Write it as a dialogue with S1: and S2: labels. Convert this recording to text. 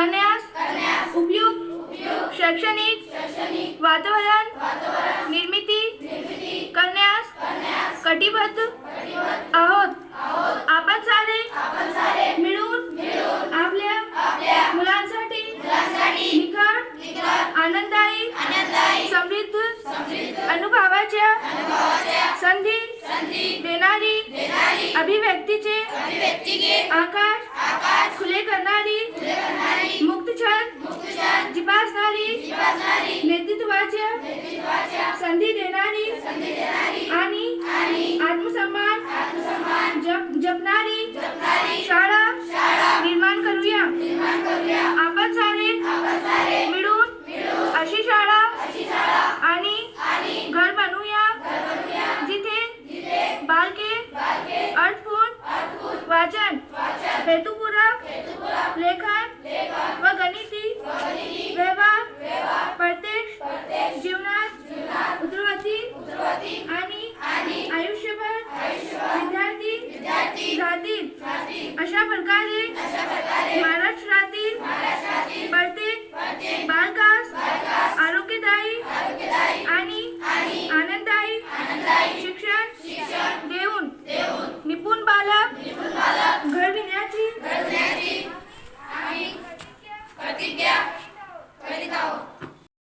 S1: करण्यास उपयुक्त शैक्षणिक वातावरण निर्मिती करण्यास कटिबद्ध आहोत। आपण सारे मिळून आपल्या मुलांसाठी निखळ आनंददायी समृद्ध अनुभवाच्या संधी देणारी अभिव्यक्तीचे आकाश खुले करणारी मुक्त छंद जिपासणारी नेतृत्वाच्या संधी देणारी आणि आत्मसन्मान जपणारी शाळा निर्माण करूया। आपण सारे मिळून अशी शाळा आणि घर बनवूया जिथे बालके अर्थपूर्ण वाचन हेतुपूरक लेखन व गणिती व्यवहार प्रत्यक्ष जीवनात उतरवतील आणि आयुष्यभर